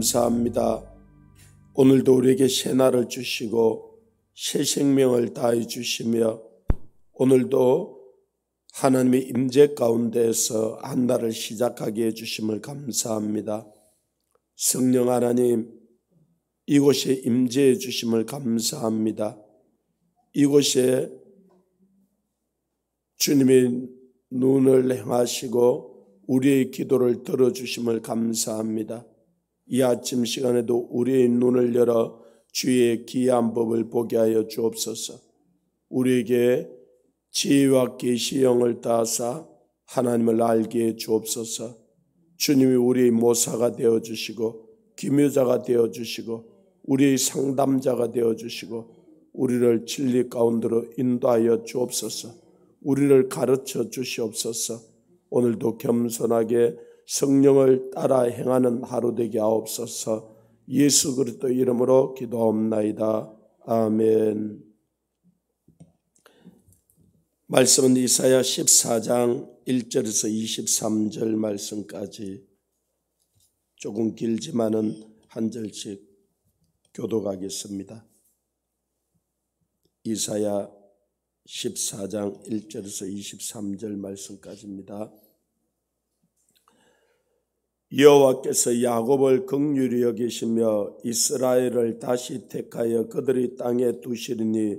감사합니다. 오늘도 우리에게 새 날을 주시고 새 생명을 다해 주시며 오늘도 하나님의 임재 가운데에서 한 날을 시작하게 해주심을 감사합니다. 성령 하나님, 이곳에 임재해 주심을 감사합니다. 이곳에 주님의 눈을 행하시고 우리의 기도를 들어주심을 감사합니다. 이 아침 시간에도 우리의 눈을 열어 주의 기이한 법을 보게 하여 주옵소서. 우리에게 지혜와 계시의 영을 다하사 하나님을 알게 해 주옵소서. 주님이 우리의 모사가 되어주시고 기묘자가 되어주시고 우리의 상담자가 되어주시고 우리를 진리 가운데로 인도하여 주옵소서. 우리를 가르쳐 주시옵소서. 오늘도 겸손하게 성령을 따라 행하는 하루 되게 하옵소서. 예수 그리스도 이름으로 기도하옵나이다. 아멘. 말씀은 이사야 14장 1절에서 23절 말씀까지 조금 길지만은 한 절씩 교독하겠습니다. 이사야 14장 1절에서 23절 말씀까지입니다. 여호와께서 야곱을 긍휼히 여기시며 이스라엘을 다시 택하여 그들의 땅에 두시리니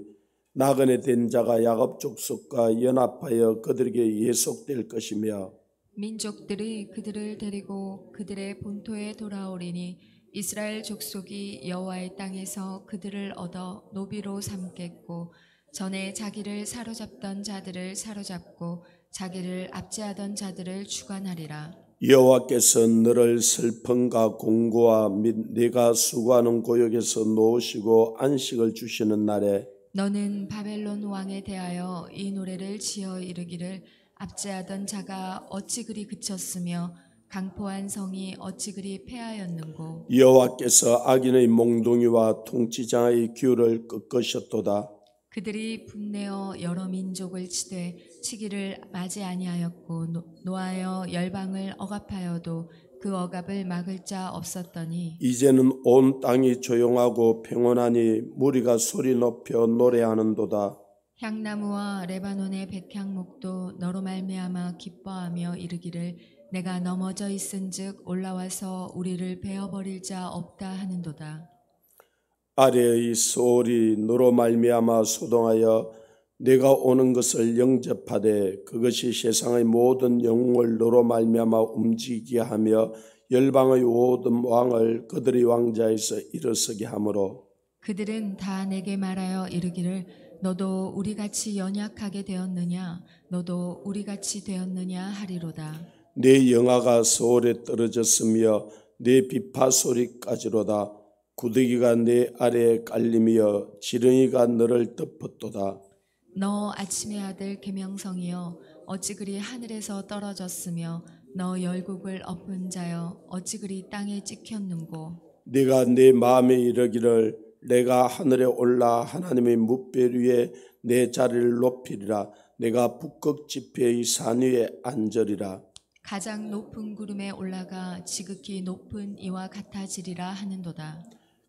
나그네 된 자가 야곱 족속과 연합하여 그들에게 예속될 것이며 민족들이 그들을 데리고 그들의 본토에 돌아오리니 이스라엘 족속이 여호와의 땅에서 그들을 얻어 노비로 삼겠고 전에 자기를 사로잡던 자들을 사로잡고 자기를 압제하던 자들을 주관하리라. 여호와께서 너를 슬픔과 공고와 및 네가 수고하는 고역에서 놓으시고 안식을 주시는 날에 너는 바벨론 왕에 대하여 이 노래를 지어 이르기를 압제하던 자가 어찌 그리 그쳤으며 강포한 성이 어찌 그리 패하였는고. 여호와께서 악인의 몽둥이와 통치자의 규를 꺾으셨도다. 그들이 분내어 여러 민족을 치되 치기를 맞이 아니하였고 노하여 열방을 억압하여도 그 억압을 막을 자 없었더니 이제는 온 땅이 조용하고 평온하니 무리가 소리 높여 노래하는도다. 향나무와 레바논의 백향목도 너로 말미암아 기뻐하며 이르기를 내가 넘어져 있은즉 올라와서 우리를 베어버릴 자 없다 하는도다. 아래의 소울이 너로 말미암아 소동하여 내가 오는 것을 영접하되 그것이 세상의 모든 영웅을 너로 말미암아 움직이게 하며 열방의 모든 왕을 그들의 왕자에서 일어서게 하므로 그들은 다 내게 말하여 이르기를 너도 우리같이 연약하게 되었느냐 너도 우리같이 되었느냐 하리로다. 내 영화가 소울에 떨어졌으며 내 비파 소리까지로다. 구더기가 내 아래에 깔리며 지렁이가 너를 덮었도다. 너 아침의 아들 계명성이여 어찌 그리 하늘에서 떨어졌으며 너 열국을 엎은 자여 어찌 그리 땅에 찍혔는고. 네가 내 마음에 이르기를 내가 하늘에 올라 하나님의 뭇별 위에 내 자리를 높이리라. 내가 북극 지폐의 산 위에 앉으리라. 가장 높은 구름에 올라가 지극히 높은 이와 같아지리라 하는도다.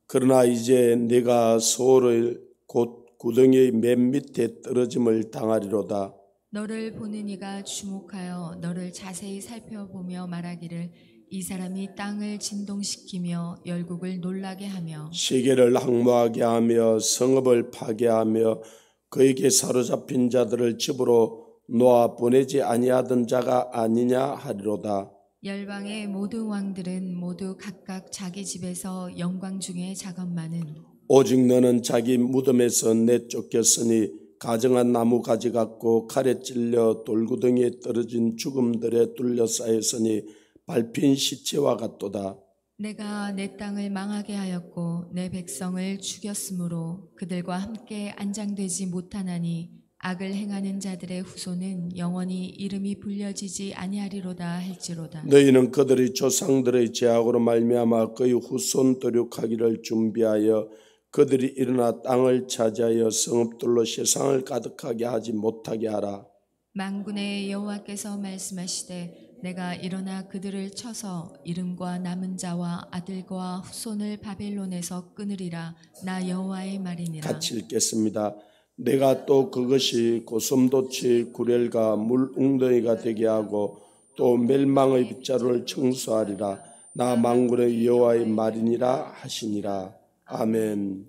그러나 이제 네가 소를 곧 구덩이의 맨 밑에 떨어짐을 당하리로다. 너를 보는 이가 주목하여 너를 자세히 살펴보며 말하기를 이 사람이 땅을 진동시키며 열국을 놀라게 하며 세계를 항모하게 하며 성읍을 파괴하며 그에게 사로잡힌 자들을 집으로 놓아 보내지 아니하던 자가 아니냐 하리로다. 열방의 모든 왕들은 모두 각각 자기 집에서 영광 중에 작업만은 오직 너는 자기 무덤에서 내쫓겼으니 가정한 나무 가지 같고 칼에 찔려 돌구덩이에 떨어진 죽음들에 둘러싸였으니 밟힌 시체와 같도다. 내가 내 땅을 망하게 하였고 내 백성을 죽였으므로 그들과 함께 안장되지 못하나니 악을 행하는 자들의 후손은 영원히 이름이 불려지지 아니하리로다 할지로다. 너희는 그들의 조상들의 죄악으로 말미암아 그의 후손 도륙하기를 준비하여 그들이 일어나 땅을 차지하여 성읍들로 세상을 가득하게 하지 못하게 하라. 만군의 여호와께서 말씀하시되 내가 일어나 그들을 쳐서 이름과 남은 자와 아들과 후손을 바벨론에서 끊으리라. 나 여호와의 말이니라. 같이 읽겠습니다. 내가 또 그것이 고슴도치 구렐과 물웅덩이가 되게 하고 또 멸망의 빗자루를 청소하리라. 나 만군의 여호와의 말이니라 하시니라. 아멘.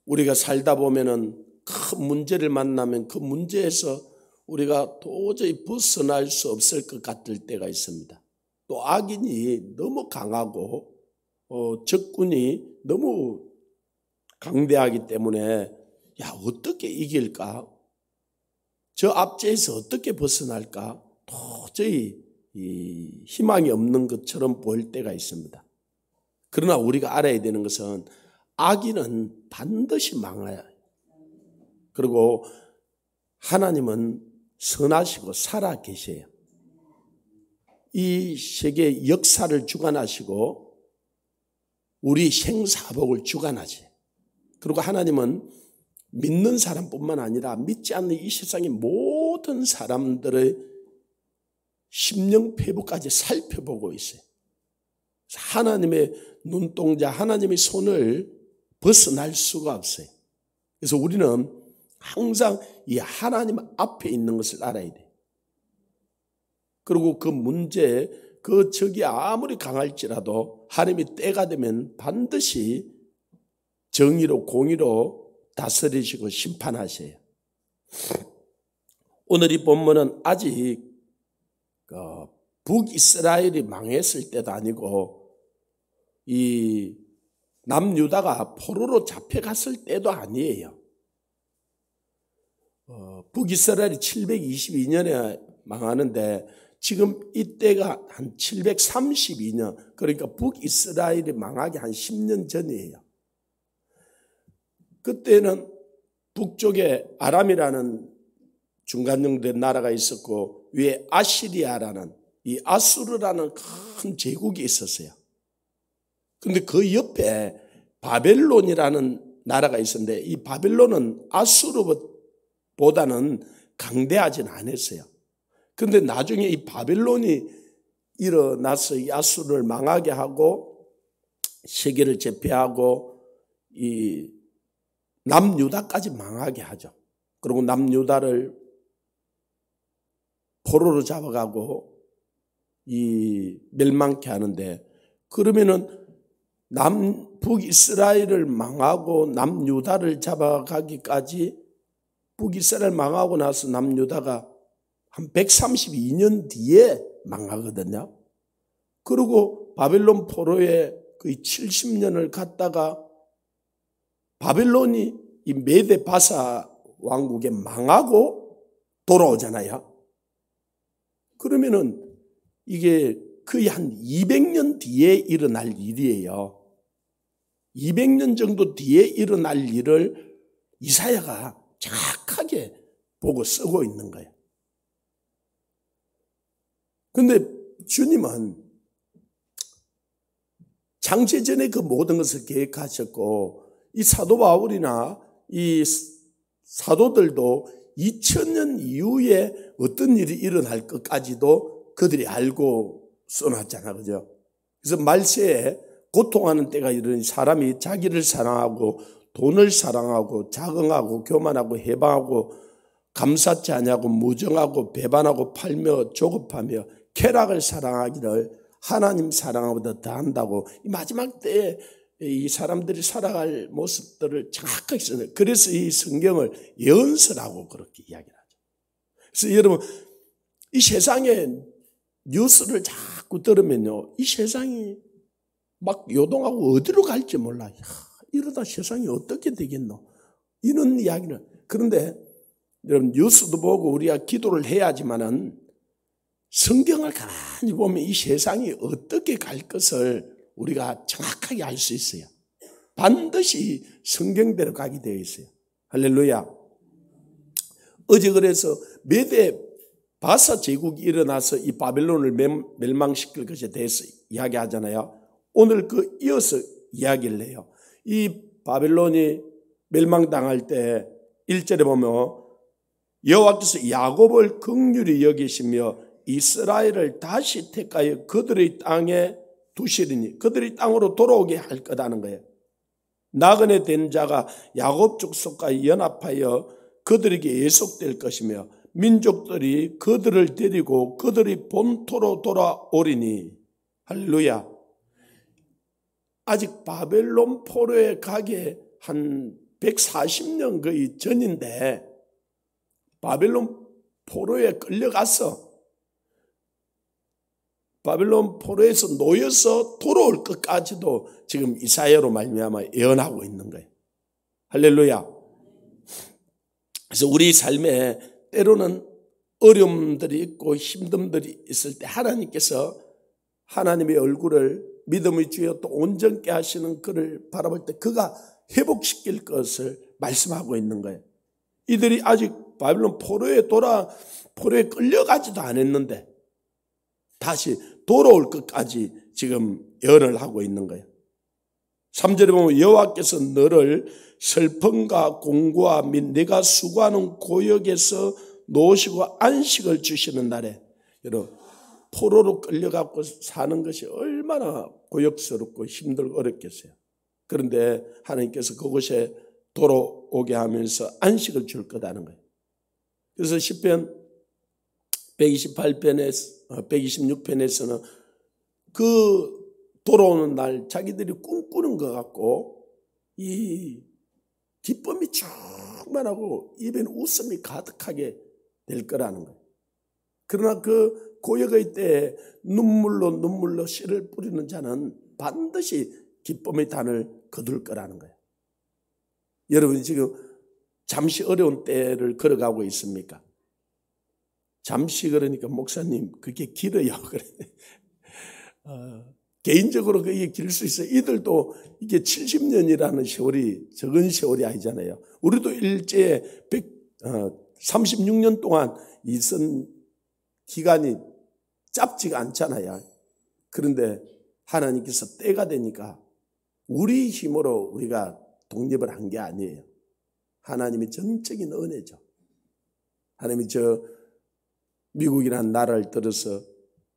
우리가 살다 보면은 큰 문제를 만나면 그 문제에서 우리가 도저히 벗어날 수 없을 것 같을 때가 있습니다. 또 악인이 너무 강하고 적군이 너무 강대하기 때문에 어떻게 이길까? 저 압제에서 어떻게 벗어날까? 도저히 희망이 없는 것처럼 보일 때가 있습니다. 그러나 우리가 알아야 되는 것은 악인은 반드시 망해요. 그리고 하나님은 선하시고 살아 계세요. 이 세계의 역사를 주관하시고 우리 생사복을 주관하세요. 그리고 하나님은 믿는 사람뿐만 아니라 믿지 않는 이 세상의 모든 사람들의 심령폐부까지 살펴보고 있어요. 하나님의 눈동자, 하나님의 손을 벗어날 수가 없어요. 그래서 우리는 항상 이 하나님 앞에 있는 것을 알아야 돼요. 그리고 그 문제, 그 적이 아무리 강할지라도 하나님이 때가 되면 반드시 정의로 공의로 다스리시고 심판하세요. 오늘 이 본문은 아직 북이스라엘이 망했을 때도 아니고 이 남유다가 포로로 잡혀갔을 때도 아니에요. 북이스라엘이 722년에 망하는데 지금 이때가 한 732년, 그러니까 북이스라엘이 망하기 한 10년 전이에요. 그때는 북쪽에 아람이라는 중간쯤 된 나라가 있었고 위에 아시리아라는 이 아수르라는 큰 제국이 있었어요. 그런데 그 옆에 바벨론이라는 나라가 있었는데 이 바벨론은 아수르보다는 강대하진 않았어요. 그런데 나중에 이 바벨론이 일어나서 이 아수르를 망하게 하고 세계를 제패하고 이 남유다까지 망하게 하죠. 그리고 남유다를 포로로 잡아가고 이 멸망케 하는데, 그러면은 북이스라엘을 망하고 남유다를 잡아가기까지, 북이스라엘 망하고 나서 남유다가 한 132년 뒤에 망하거든요. 그리고 바벨론 포로에 거의 70년을 갔다가 바벨론이 이 메데 바사 왕국에 망하고 돌아오잖아요. 그러면은 이게 거의 한 200년 뒤에 일어날 일이에요. 200년 정도 뒤에 일어날 일을 이사야가 정확하게 보고 쓰고 있는 거예요. 그런데 주님은 창세전에 그 모든 것을 계획하셨고, 이 사도 바울이나 이 사도들도 2000년 이후에 어떤 일이 일어날 것까지도 그들이 알고 써놨잖아, 그죠? 그래서 말세에 고통하는 때가 이르니 사람이 자기를 사랑하고 돈을 사랑하고 자긍하고 교만하고 해방하고 감사치 아니하고 무정하고 배반하고 팔며 조급하며 쾌락을 사랑하기를 하나님 사랑하보다 더한다고, 이 마지막 때에 이 사람들이 살아갈 모습들을 정확하게 써요. 그래서 이 성경을 예언서라고 그렇게 이야기를 하죠. 그래서 여러분, 이 세상에 뉴스를 자꾸 들으면요, 이 세상이 막 요동하고 어디로 갈지 몰라. 이러다 세상이 어떻게 되겠노? 이런 이야기는. 그런데 여러분, 뉴스도 보고 우리가 기도를 해야지만은 성경을 가만히 보면 이 세상이 어떻게 갈 것을 우리가 정확하게 알 수 있어요. 반드시 성경대로 가게 되어 있어요. 할렐루야. 어제 그래서 메데 바사 제국이 일어나서 이 바벨론을 멸망시킬 것에 대해서 이야기하잖아요. 오늘 그 이어서 이야기를 해요. 이 바벨론이 멸망당할 때 1절에 보면 여호와께서 야곱을 긍휼히 여기시며 이스라엘을 다시 택하여 그들의 땅에 두시리니 그들의 땅으로 돌아오게 할 거다는 거예요. 나그네 된 자가 야곱 족속과 연합하여 그들에게 예속될 것이며 민족들이 그들을 데리고 그들이 본토로 돌아오리니. 할렐루야. 아직 바벨론 포로에 가게 한 140년 거의 전인데 바벨론 포로에 끌려가서 바벨론 포로에서 놓여서 돌아올 것까지도 지금 이사야로 말미암아 예언하고 있는 거예요. 할렐루야. 그래서 우리 삶에 때로는 어려움들이 있고 힘듦들이 있을 때 하나님께서 하나님의 얼굴을 믿음의 주여 또 온전케 하시는 그를 바라볼 때 그가 회복시킬 것을 말씀하고 있는 거예요. 이들이 아직 바벨론 포로에 끌려가지도 않았는데 다시 돌아올 것까지 지금 예언을 하고 있는 거예요. 3절에 보면 여호와께서 너를 슬픔과 공고와 및 네가 수고하는 고역에서 놓으시고 안식을 주시는 날에, 여러분 포로로 끌려가고 사는 것이 얼마나 고역스럽고 힘들고 어렵겠어요. 그런데 하나님께서 그곳에 돌아오게 하면서 안식을 줄 거다는 거예요. 그래서 시편 126편에서는 그 돌아오는 날 자기들이 꿈꾸는 것 같고 이 기쁨이 충만하고 입에는 웃음이 가득하게 될 거라는 거예요. 그러나 그 고역의 때에 눈물로 씨를 뿌리는 자는 반드시 기쁨의 단을 거둘 거라는 거예요. 여러분이 지금 잠시 어려운 때를 걸어가고 있습니까? 잠시 그러니까 목사님 그게 길어요. 그래. 개인적으로 그게 길 수 있어요. 이들도 이게 70년이라는 세월이 적은 세월이 아니잖아요. 우리도 일제에 36년 동안 있은 기간이 짧지가 않잖아요. 그런데 하나님께서 때가 되니까 우리 힘으로 우리가 독립을 한 게 아니에요. 하나님의 전적인 은혜죠. 하나님이 미국이라는 나라를 떨어서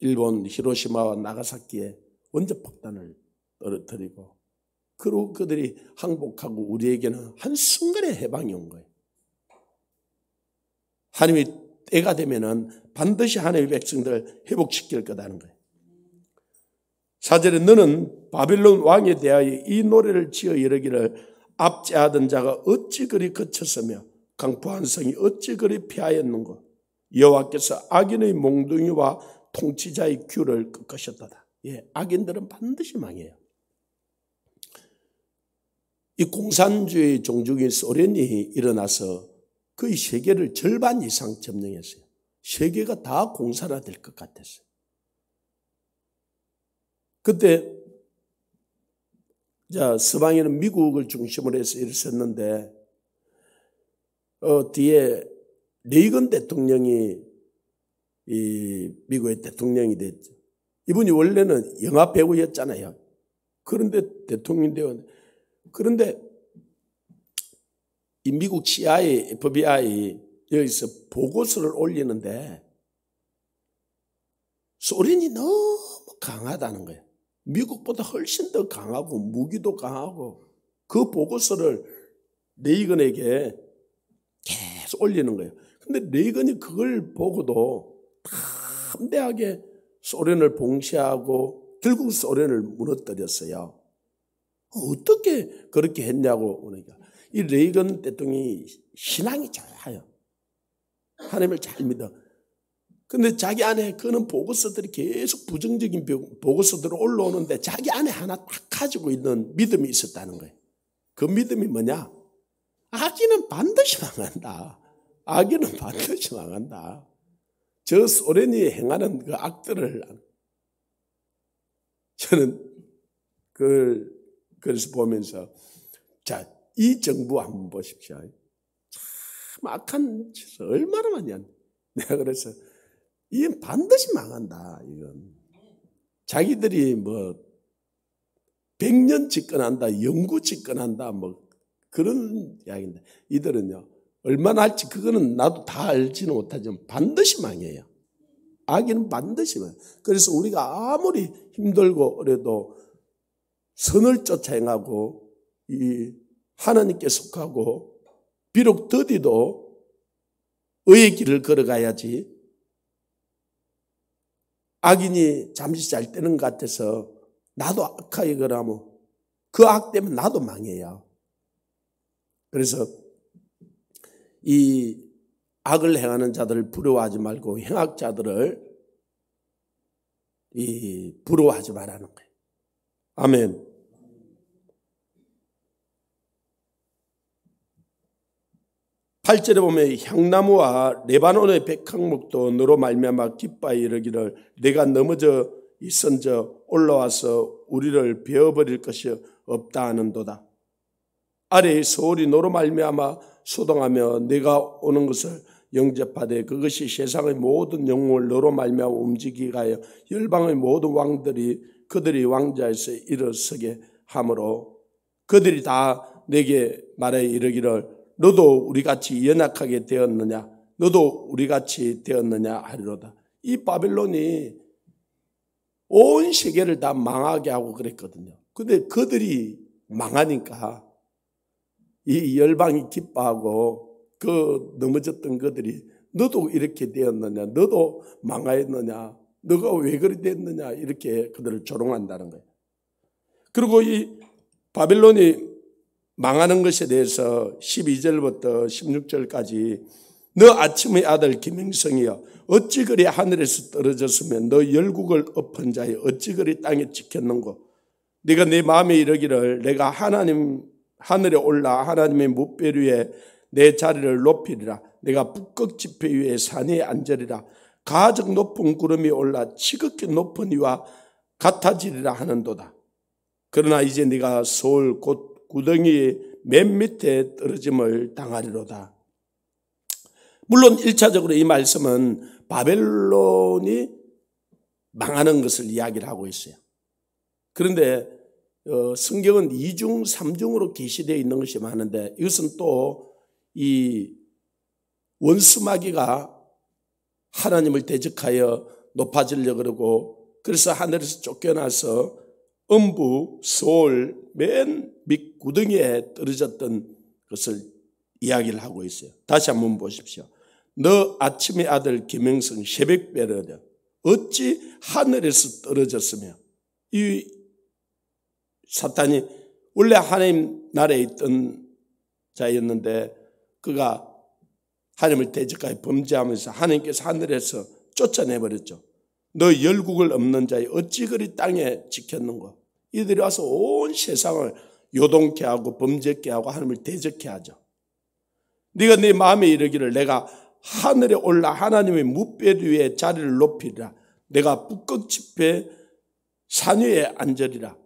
일본 히로시마와 나가사키에 원자폭탄을 떨어뜨리고 그리고 그들이 항복하고 우리에게는 한순간에 해방이 온 거예요. 하나님이 때가 되면은 반드시 하나님의 백성들을 회복시킬 거다는 거예요. 4절에 너는 바빌론 왕에 대하여 이 노래를 지어 이르기를 압제하던 자가 어찌 그리 그쳤으며 강포한 성이 어찌 그리 피하였는고 여호와께서 악인의 몽둥이와 통치자의 귤을 꺾으셨도다. 예, 악인들은 반드시 망해요. 이 공산주의 종족인 소련이 일어나서 거의 세계를 절반 이상 점령했어요. 세계가 다 공산화될 것 같았어요. 그때 서방에는 미국을 중심으로 해서 일었었는데 뒤에 레이건 대통령이 이 미국의 대통령이 됐죠. 이분이 원래는 영화 배우였잖아요. 그런데 대통령이 되었는데 그런데 이 미국 CIA, FBI 여기서 보고서를 올리는데 소련이 너무 강하다는 거예요. 미국보다 훨씬 더 강하고 무기도 강하고 그 보고서를 레이건에게 계속 올리는 거예요. 근데 레이건이 그걸 보고도 담대하게 소련을 봉쇄하고 결국 소련을 무너뜨렸어요. 어떻게 그렇게 했냐고 그러니까 이 레이건 대통령이 신앙이 좋아요. 하나님을 잘 믿어. 근데 자기 안에 그는 보고서들이 계속 부정적인 보고서들이 올라오는데 자기 안에 하나 딱 가지고 있는 믿음이 있었다는 거예요. 그 믿음이 뭐냐? 악인은 반드시 망한다. 악인은 반드시 망한다. 저 소련이 행하는 그 악들을 저는 그래서 보면서 자, 이 정부 한번 보십시오. 참 악한 짓을 얼마나 많이 한다. 내가 그래서 이건 반드시 망한다. 이건 자기들이 뭐 100년 집권한다, 영구 집권한다, 뭐 그런 이야기인데 이들은요 얼마나 할지 그거는 나도 다 알지는 못하지만 반드시 망해요. 악인은 반드시 망해요. 그래서 우리가 아무리 힘들고 어려도 선을 쫓아 행하고 이 하나님께 속하고 비록 더디도 의의 길을 걸어가야지, 악인이 잠시 잘 때는 것 같아서 나도 악하게 그러면 그 악 때문에 나도 망해요. 그래서 이 악을 행하는 자들을 부러워하지 말고 행악자들을 부러워하지 말라는 거예요. 아멘. 8절에 보면 향나무와 레바논의 백향목도 너로 말미암아 기뻐하여 이르기를 내가 넘어져 있은저 올라와서 우리를 베어버릴 것이 없다 하는도다. 아래의 소울이 너로 말미암아 소동하며 내가 오는 것을 영접하되 그것이 세상의 모든 영웅을 너로 말미암아 움직이게 하여 열방의 모든 왕들이 그들이 왕자에서 일어서게 하므로 그들이 다 내게 말해 이르기를 너도 우리같이 연약하게 되었느냐, 너도 우리같이 되었느냐 하리로다. 이 바벨론이 온 세계를 다 망하게 하고 그랬거든요. 근데 그들이 망하니까 이 열방이 기뻐하고 그 넘어졌던 그들이 너도 이렇게 되었느냐, 너도 망하였느냐, 너가 왜 그리 됐느냐 이렇게 그들을 조롱한다는 거예요. 그리고 이 바벨론이 망하는 것에 대해서 12절부터 16절까지 너 아침의 아들 김행성이여 어찌 그리 하늘에서 떨어졌으면 너 열국을 엎은 자여 어찌 그리 땅에 찍혔는고 네가 내 마음에 이르기를 내가 하늘에 올라 하나님의 뭇별 위에 내 자리를 높이리라. 내가 북극 지폐 위에 산 위에 앉으리라. 가적 높은 구름이 올라 지극히 높은 이와 같아지리라 하는도다. 그러나 이제 네가 서울 곧 구덩이 맨 밑에 떨어짐을 당하리로다. 물론 1차적으로 이 말씀은 바벨론이 망하는 것을 이야기를 하고 있어요. 그런데 성경은 2중, 3중으로 계시되어 있는 것이 많은데 이것은 또 이 원수마귀가 하나님을 대적하여 높아지려고 그러고 그래서 하늘에서 쫓겨나서 음부, 소울, 맨 밑 구덩이에 떨어졌던 것을 이야기를 하고 있어요. 다시 한번 보십시오. 너 아침의 아들 김행성 새벽별이여 어찌 하늘에서 떨어졌으며 이 사탄이 원래 하나님 나라에 있던 자였는데 그가 하나님을 대적하여 범죄하면서 하나님께서 하늘에서 쫓아내버렸죠. 너 열국을 엎는 자여 어찌 그리 땅에 지켰는가. 이들이 와서 온 세상을 요동케 하고 범죄케 하고 하나님을 대적케 하죠. 네가 네 마음에 이르기를 내가 하늘에 올라 하나님의 뭇별 위에 자리를 높이리라. 내가 북극 지폐 산 위에 앉으리라.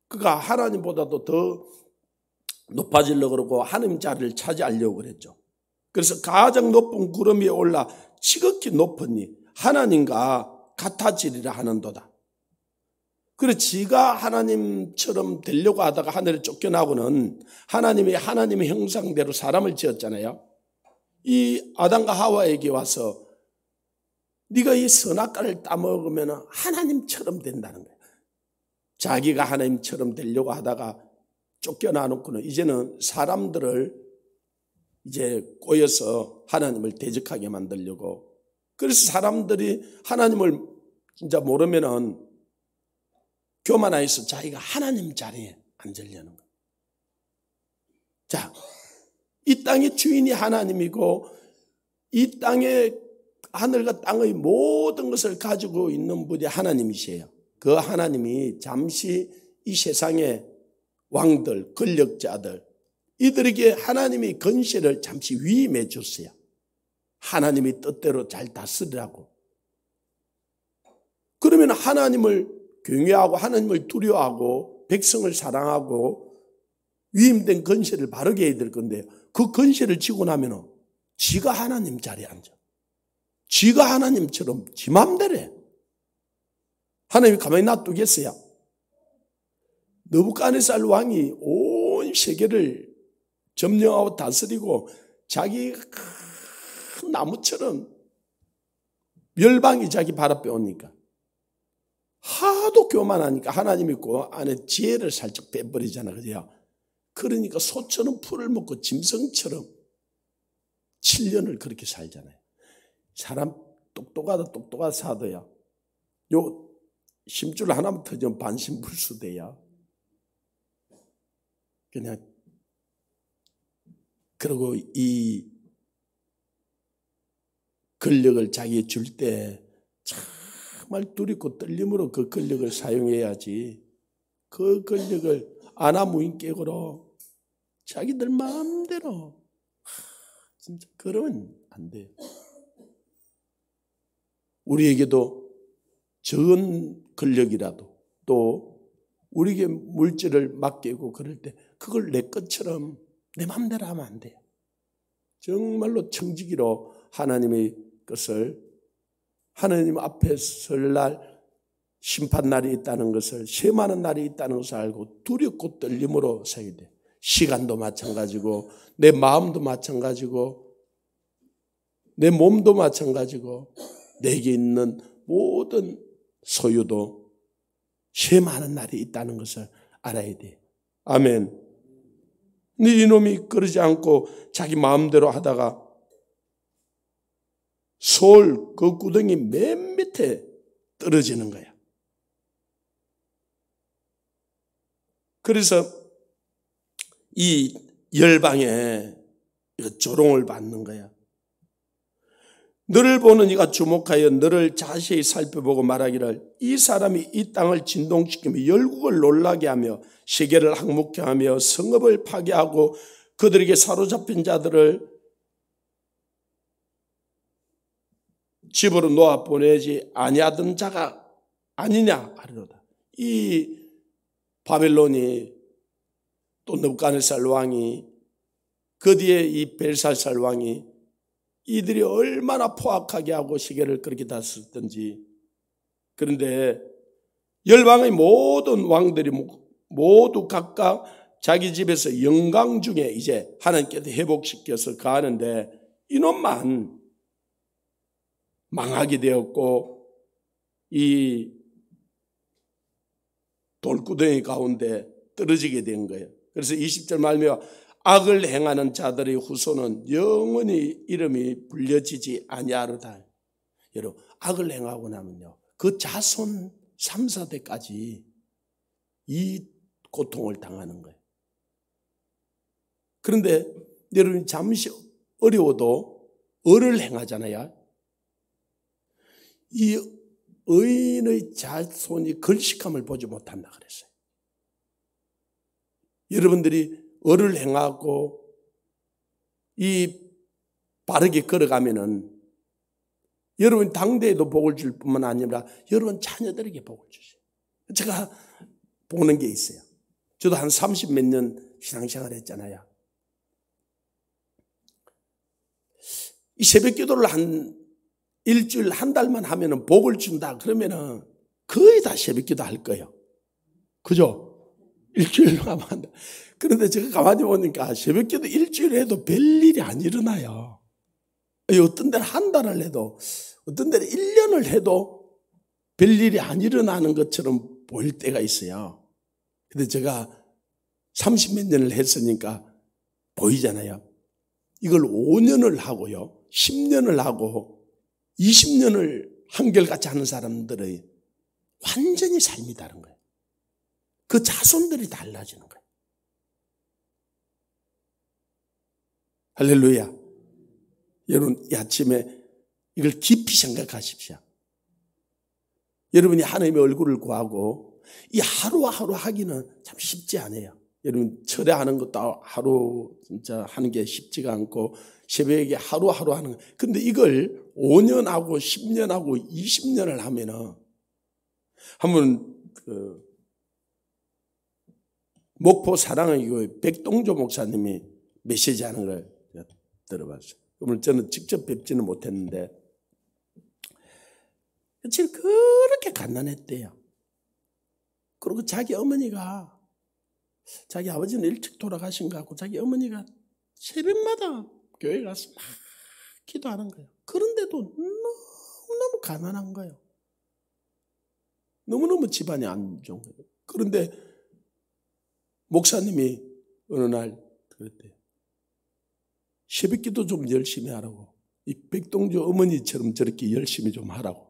그가 하나님보다도 더 높아지려고 그러고 하나님 자리를 차지하려고 그랬죠. 그래서 가장 높은 구름 위에 올라 지극히 높으니 하나님과 같아지리라 하는도다. 그래서 지가 하나님처럼 되려고 하다가 하늘에 쫓겨나고는 하나님의 형상대로 사람을 지었잖아요. 이 아담과 하와에게 와서 네가 이 선악과를 따먹으면 하나님처럼 된다는 거예요. 자기가 하나님처럼 되려고 하다가 쫓겨나놓고는 이제는 사람들을 이제 꼬여서 하나님을 대적하게 만들려고. 그래서 사람들이 하나님을 진짜 모르면은 교만해서 자기가 하나님 자리에 앉으려는 거예요. 자, 이 땅의 주인이 하나님이고 이 땅의 하늘과 땅의 모든 것을 가지고 있는 분이 하나님이세요. 그 하나님이 잠시 이 세상의 왕들, 권력자들 이들에게 하나님의 권세를 잠시 위임해 줬어요. 하나님의 뜻대로 잘 다스리라고. 그러면 하나님을 경외하고 하나님을 두려워하고 백성을 사랑하고 위임된 권세를 바르게 해야 될 건데 그 권세를 지고 나면 지가 하나님 자리에 앉아. 지가 하나님처럼 지 맘대로 해. 하나님이 가만히 놔두겠어요? 느부갓네살 왕이 온 세계를 점령하고 다스리고 자기가 큰 나무처럼 멸망이 자기 발 앞에 오니까 하도 교만하니까 하나님 있고 안에 지혜를 살짝 빼버리잖아. 그죠? 그러니까 소처럼 풀을 먹고 짐승처럼 7년을 그렇게 살잖아요. 사람 똑똑하다 사도야. 요 심줄 하나만 터지면 반신불수돼야. 그냥 그리고 이 권력을 자기에 줄 때 정말 두렵고 떨림으로 그 권력을 사용해야지. 그 권력을 아나무인격으로 자기들 마음대로 진짜 그러면 안 돼요. 우리에게도 적은 권력이라도 또 우리에게 물질을 맡기고 그럴 때 그걸 내 것처럼 내 마음대로 하면 안 돼요. 정말로 청지기로 하나님의 것을 하나님 앞에 설 날 심판날이 있다는 것을 셈하는 날이 있다는 것을 알고 두렵고 떨림으로 서야 돼. 시간도 마찬가지고 내 마음도 마찬가지고 내 몸도 마찬가지고 내게 있는 모든 소유도 셈하는 날이 있다는 것을 알아야 돼. 아멘. 근데 이놈이 그러지 않고 자기 마음대로 하다가 소울 그 구덩이 맨 밑에 떨어지는 거야. 그래서 이 열방에 조롱을 받는 거야. 너를 보는 이가 주목하여 너를 자세히 살펴보고 말하기를 이 사람이 이 땅을 진동시키며 열국을 놀라게 하며 세계를 항목케 하며 성읍을 파괴하고 그들에게 사로잡힌 자들을 집으로 놓아 보내지 아니하던 자가 아니냐 하리로다. 이 바벨론이 또 느부갓네살 왕이 그 뒤에 이 벨사살 왕이 이들이 얼마나 포악하게 하고 시계를 그렇게 다스렸던지. 그런데 열방의 모든 왕들이 모두 각각 자기 집에서 영광 중에 이제 하나님께서 회복시켜서 가는데 이놈만 망하게 되었고 이 돌구덩이 가운데 떨어지게 된 거예요. 그래서 20절 말미암아 악을 행하는 자들의 후손은 영원히 이름이 불려지지 아니하리로다. 여러분 악을 행하고 나면요 그 자손 3, 4대까지 이 고통을 당하는 거예요. 그런데 여러분 잠시 어려워도 을을 행하잖아요. 이 의인의 자손이 걸식함을 보지 못한다 그랬어요. 여러분들이 을을 행하고 이 바르게 걸어가면은 여러분 당대에도 복을 줄 뿐만 아니라 여러분 자녀들에게 복을 주세요. 제가 보는 게 있어요. 저도 한 30몇 년 신앙생활 했잖아요. 이 새벽 기도를 한 일주일 한 달만 하면은 복을 준다 그러면은 거의 다 새벽 기도 할 거예요. 그죠? 일주일 하면 한다. 그런데 제가 가만히 보니까 새벽 기도 일주일 해도 별일이 안 일어나요. 어떤 데는 한 달을 해도 어떤 데는 1년을 해도 별일이 안 일어나는 것처럼 보일 때가 있어요. 근데 제가 30몇 년을 했으니까 보이잖아요. 이걸 5년을 하고요. 10년을 하고 20년을 한결같이 하는 사람들의 완전히 삶이 다른 거예요. 그 자손들이 달라지는 거예요. 할렐루야. 여러분 이 아침에 이걸 깊이 생각하십시오. 여러분이 하나님의 얼굴을 구하고 이 하루하루 하기는 참 쉽지 않아요. 여러분 철회하는 것도 하루 진짜 하는 게 쉽지가 않고 새벽에 하루하루 하는 거. 근데 이걸 5년하고 10년하고 20년을 하면은 한번 목포 사랑의 교회 백동조 목사님이 메시지 하는 걸 들어봤어요. 오늘 저는 직접 뵙지는 못했는데 지금 그렇게 갓난했대요. 그리고 자기 어머니가 자기 아버지는 일찍 돌아가신 것 같고 자기 어머니가 새벽마다 교회 가서 막 기도하는 거예요. 그런데도 너무너무 가난한 거예요. 너무너무 집안이 안 좋은 거예요. 그런데 목사님이 어느 날 그랬대요. 새벽기도 좀 열심히 하라고. 이 백동주 어머니처럼 저렇게 열심히 좀 하라고.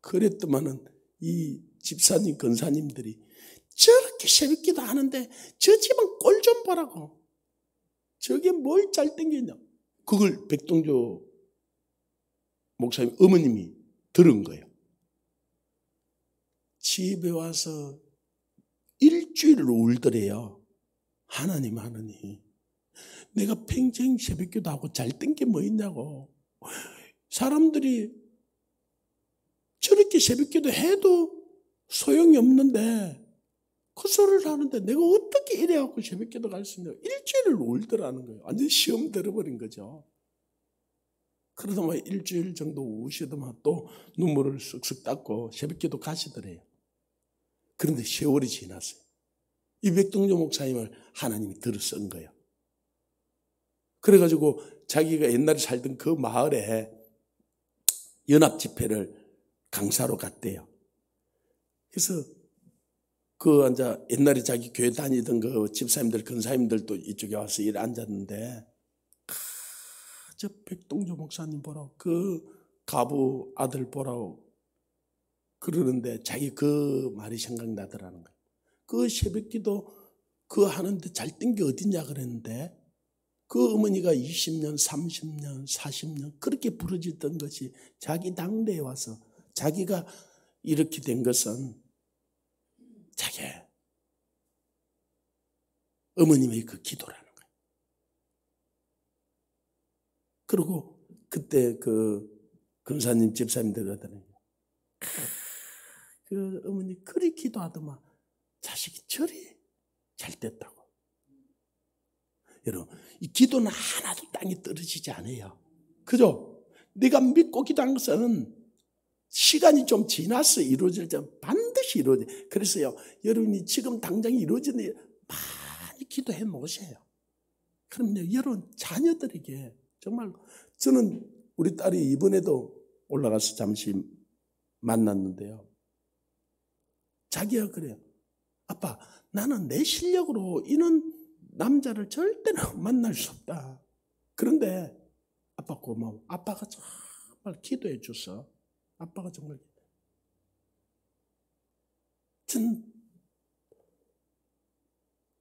그랬더만은 이 집사님, 권사님들이 저렇게 새벽기도 하는데 저 집은 꼴 좀 보라고. 저게 뭘 잘 땡기냐. 그걸 백동주 목사님 어머님이 들은 거예요. 집에 와서 일주일을 울더래요. 하나님 내가 평생 새벽기도 하고 잘 된 게 뭐 있냐고. 사람들이 저렇게 새벽기도 해도 소용이 없는데 그 소리를 하는데 내가 어떻게 이래갖고 새벽기도 갈 수 있냐. 일주일을 울더라는 거예요. 완전히 시험 들어버린 거죠. 그러더만 일주일 정도 우시더만 또 눈물을 쓱쓱 닦고 새벽기도 가시더래요. 그런데 세월이 지났어요. 이 백동주 목사님을 하나님이 들어쓴 거예요. 그래가지고 자기가 옛날에 살던 그 마을에 연합집회를 강사로 갔대요. 그래서 옛날에 자기 교회 다니던 그 집사님들, 권사님들도 이쪽에 와서 일에 앉았는데, 저 백동주 목사님 보라고, 그 가부 아들 보라고 그러는데 자기 그 말이 생각나더라는 거예요. 그 새벽기도 그 하는데 잘 된 게 어딨냐 그랬는데, 그 어머니가 20년, 30년, 40년 그렇게 부르짖던 것이 자기 당대에 와서 자기가 이렇게 된 것은 자기 어머님의 그 기도라는 거예요. 그리고 그때 그 권사님 집사님들 그러더니 그 어머니 그리 기도하더만 자식이 저리 잘 됐다고. 여러분, 이 기도는 하나도 땅에 떨어지지 않아요. 그죠? 내가 믿고 기도한 것은 시간이 좀 지나서 이루어질 때 반드시 이루어져요. 그래서요, 여러분이 지금 당장 이루어지는 일 많이 기도해 놓으세요. 그럼요, 여러분 자녀들에게 정말 저는 우리 딸이 이번에도 올라가서 잠시 만났는데요. 자기가 그래요. 아빠, 나는 내 실력으로 이런 남자를 절대로 만날 수 없다. 그런데 아빠 고마워. 아빠가 정말 기도해 줬어. 아빠가 정말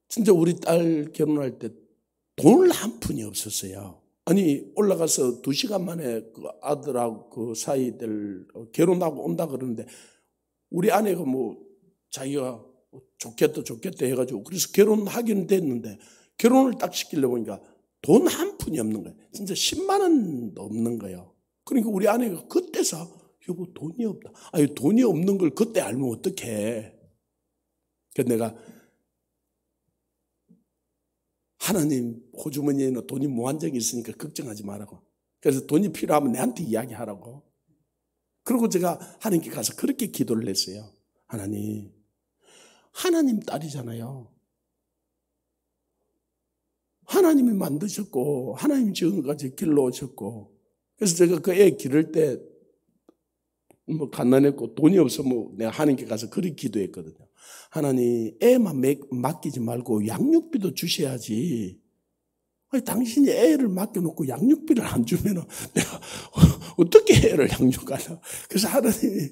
진짜 우리 딸 결혼할 때 돈을 한 푼이 없었어요. 아니 올라가서 2시간 만에 그 아들하고 그 사이들 결혼하고 온다 그러는데 우리 아내가 뭐 자기가 좋겠다 해가지고 그래서 결혼하기는 됐는데 결혼을 딱 시키려고 보니까 돈 한 푼이 없는 거예요. 진짜 10만 원도 없는 거예요. 그러니까 우리 아내가 그때서 여보 돈이 없다. 아니 돈이 없는 걸 그때 알면 어떡해. 그래서 내가 하나님 호주머니에는 돈이 무한정이 있으니까 걱정하지 말라고. 그래서 돈이 필요하면 내한테 이야기하라고. 그리고 제가 하나님께 가서 그렇게 기도를 했어요. 하나님 딸이잖아요. 하나님이 만드셨고 하나님이 지금까지 길러오셨고 그래서 제가 그 애 기를 때 뭐 갓난했고 돈이 없으면 내가 하나님께 가서 그렇게 기도했거든요. 하나님 애만 맡기지 말고 양육비도 주셔야지. 아니, 당신이 애를 맡겨놓고 양육비를 안 주면 내가 어떻게 애를 양육하냐. 그래서 하나님이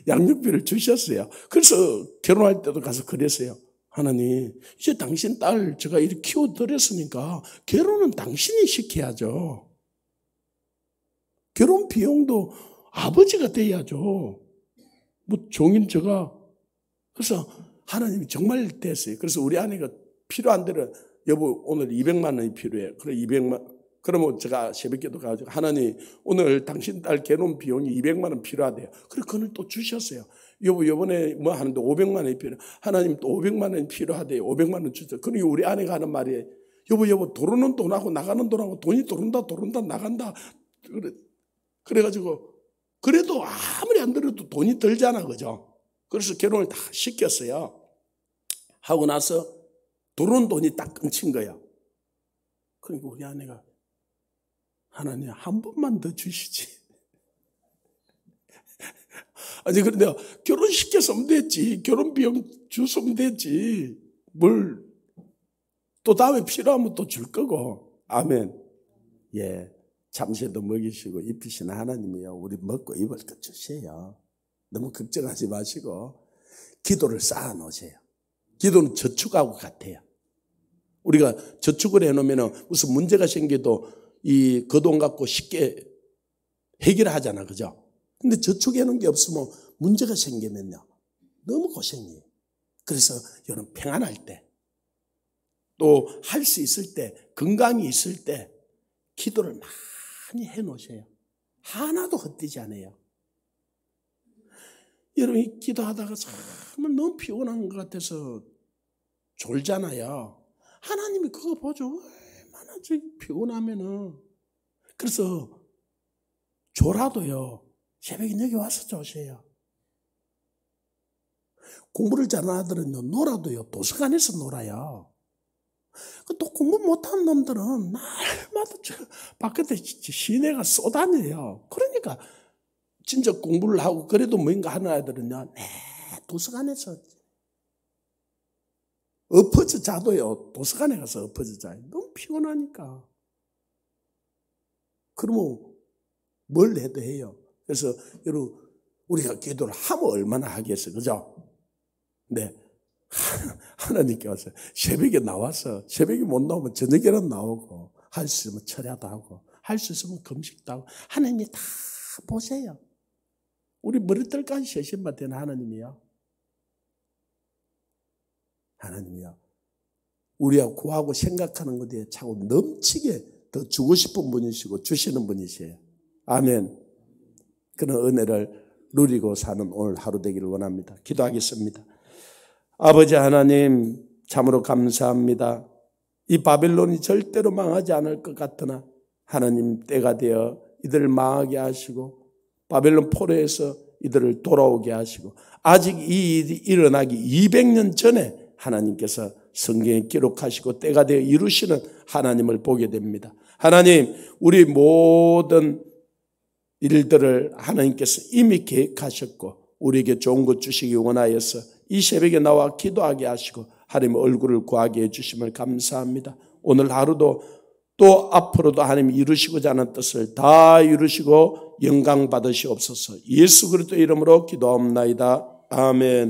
양육비를 주셨어요. 그래서 결혼할 때도 가서 그랬어요. 하나님 이제 당신 딸 제가 이렇게 키워드렸으니까 결혼은 당신이 시켜야죠. 결혼 비용도 아버지가 돼야죠. 뭐 종인 제가 그래서 하나님이 정말 됐어요. 그래서 우리 아내가 필요한 대로 여보 오늘 200만 원이 필요해. 그래 200만 그러면 제가 새벽기도 가지고 하나님 오늘 당신 딸 결혼 비용이 200만 원 필요하대요. 그래 그걸 또 주셨어요. 여보 이번에 뭐 하는데 500만 원이 필요해. 하나님 또 500만 원이 필요하대요. 500만 원 주세요. 그러니까 우리 아내가 하는 말이 여보 들어오는 돈하고 나가는 돈하고 돈이 들어온다 나간다. 그래가지고 그래도 아무리 안 들어도 돈이 들잖아 그죠. 그래서 결혼을 다 시켰어요. 하고 나서 들어온 돈이 딱 끊친 거예요. 그러니까 우리 아내가 하나님 한 번만 더 주시지. 아니 그런데 결혼시켰으면 됐지. 결혼 비용 줬으면 됐지. 뭘 또 다음에 필요하면 또 줄 거고. 아멘. 예, 잠시도 먹이시고 입히시는 하나님이요. 우리 먹고 입을 것 주세요. 너무 걱정하지 마시고 기도를 쌓아 놓으세요. 기도는 저축하고 같아요. 우리가 저축을 해놓으면 무슨 문제가 생겨도 이 그 돈 갖고 쉽게 해결하잖아, 그죠? 근데 저축해 놓은 게 없으면 문제가 생기면요 너무 고생이에요. 그래서 여러분 평안할 때 또 할 수 있을 때 건강이 있을 때 기도를 많이 해 놓으세요. 하나도 헛되지 않아요. 여러분이 기도하다가 정말 너무 피곤한 것 같아서 졸잖아요. 하나님이 그거 보죠. 얼마나 피곤하면은. 그래서 졸아도요 새벽에 여기 와서 조세요. 공부를 잘하는 아들은요 놀아도요 도서관에서 놀아요. 또 공부 못하는 놈들은 날마다 바깥에 시내가 쏘다녀요. 그러니까 진짜 공부를 하고 그래도 뭔가 하는 아이들은요 도서관에서 엎어져 자도요 도서관에 가서 엎어져 자요. 너무 피곤하니까. 그러면 뭘 해도 해요. 그래서 여러분 우리가 기도를 하면 얼마나 하겠어요, 그죠? 네, 하나님께 와서 새벽에 나와서 새벽에 못 나오면 저녁에는 나오고 할 수 있으면 철야도 하고 할 수 있으면 금식도 하고 하나님이 다 보세요. 우리 머리털까지 세신만 되는 하나님이요. 하나님이요. 우리가 구하고 생각하는 것에 자꾸 넘치게 더 주고 싶은 분이시고 주시는 분이세요. 아멘. 그런 은혜를 누리고 사는 오늘 하루 되기를 원합니다. 기도하겠습니다. 아버지 하나님 참으로 감사합니다. 이 바벨론이 절대로 망하지 않을 것 같으나 하나님 때가 되어 이들을 망하게 하시고 바벨론 포로에서 이들을 돌아오게 하시고 아직 이 일이 일어나기 200년 전에 하나님께서 성경에 기록하시고 때가 되어 이루시는 하나님을 보게 됩니다. 하나님 우리 모든 일들을 하나님께서 이미 계획하셨고 우리에게 좋은 것 주시기 원하여서 이 새벽에 나와 기도하게 하시고 하나님의 얼굴을 구하게 해주심을 감사합니다. 오늘 하루도 또 앞으로도 하나님 이루시고자 하는 뜻을 다 이루시고 영광 받으시옵소서. 예수 그리스도 이름으로 기도합나이다. 아멘.